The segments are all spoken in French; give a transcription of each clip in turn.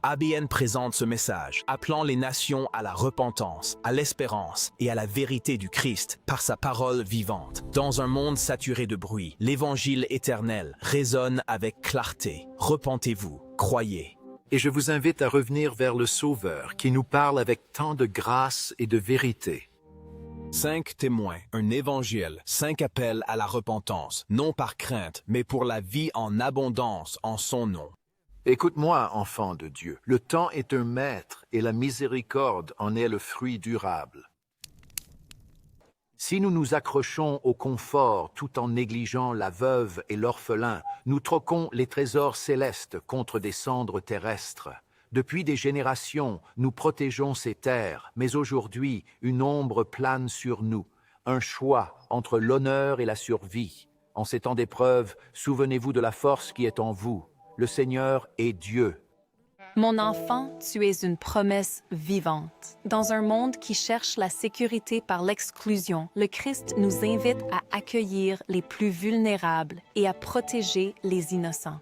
ABN présente ce message, appelant les nations à la repentance, à l'espérance et à la vérité du Christ par sa parole vivante. Dans un monde saturé de bruit, l'évangile éternel résonne avec clarté. Repentez-vous, croyez. Et je vous invite à revenir vers le Sauveur qui nous parle avec tant de grâce et de vérité. 5 témoins, un évangile, 5 appels à la repentance, non par crainte, mais pour la vie en abondance en son nom. Écoute-moi, enfant de Dieu, le temps est un maître et la miséricorde en est le fruit durable. Si nous nous accrochons au confort tout en négligeant la veuve et l'orphelin, nous troquons les trésors célestes contre des cendres terrestres. Depuis des générations, nous protégeons ces terres, mais aujourd'hui, une ombre plane sur nous, un choix entre l'honneur et la survie. En ces temps d'épreuve, souvenez-vous de la force qui est en vous. Le Seigneur est Dieu. Mon enfant, tu es une promesse vivante. Dans un monde qui cherche la sécurité par l'exclusion, le Christ nous invite à accueillir les plus vulnérables et à protéger les innocents.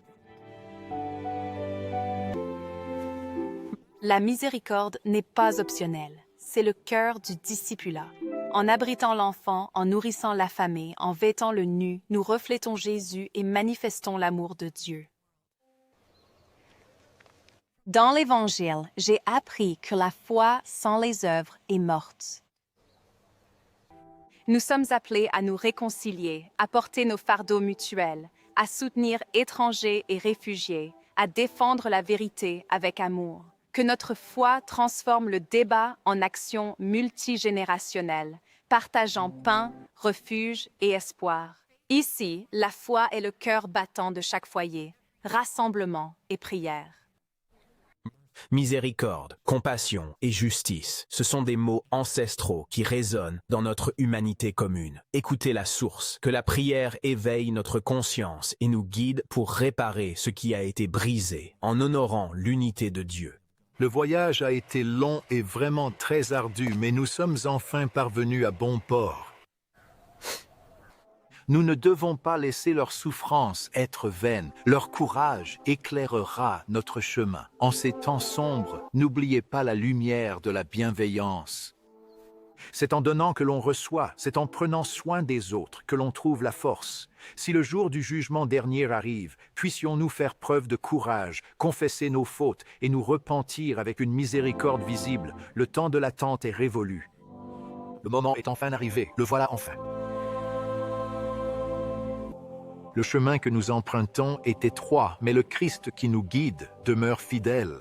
La miséricorde n'est pas optionnelle, c'est le cœur du discipulat. En abritant l'enfant, en nourrissant l'affamé, en vêtant le nu, nous reflétons Jésus et manifestons l'amour de Dieu. Dans l'Évangile, j'ai appris que la foi sans les œuvres est morte. Nous sommes appelés à nous réconcilier, à porter nos fardeaux mutuels, à soutenir étrangers et réfugiés, à défendre la vérité avec amour. Que notre foi transforme le débat en action multigénérationnelle, partageant pain, refuge et espoir. Ici, la foi est le cœur battant de chaque foyer, rassemblement et prière. Miséricorde, compassion et justice, ce sont des mots ancestraux qui résonnent dans notre humanité commune. Écoutez la source, que la prière éveille notre conscience et nous guide pour réparer ce qui a été brisé, en honorant l'unité de Dieu. Le voyage a été long et vraiment très ardu, mais nous sommes enfin parvenus à bon port. Nous ne devons pas laisser leur souffrance être vaine. Leur courage éclairera notre chemin. En ces temps sombres, n'oubliez pas la lumière de la bienveillance. C'est en donnant que l'on reçoit, c'est en prenant soin des autres que l'on trouve la force. Si le jour du jugement dernier arrive, puissions-nous faire preuve de courage, confesser nos fautes et nous repentir avec une miséricorde visible. Le temps de l'attente est révolu. Le moment est enfin arrivé, le voilà enfin. Le chemin que nous empruntons est étroit, mais le Christ qui nous guide demeure fidèle.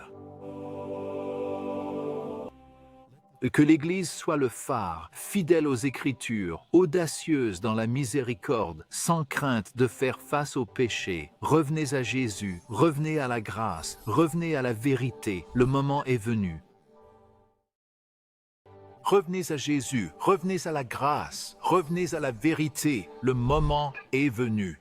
Que l'Église soit le phare, fidèle aux Écritures, audacieuse dans la miséricorde, sans crainte de faire face au péché. Revenez à Jésus, revenez à la grâce, revenez à la vérité, le moment est venu. Revenez à Jésus, revenez à la grâce, revenez à la vérité, le moment est venu.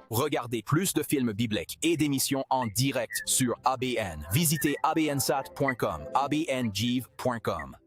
Regardez plus de films bibliques et d'émissions en direct sur ABN. Visitez abnsat.com, abnjive.com.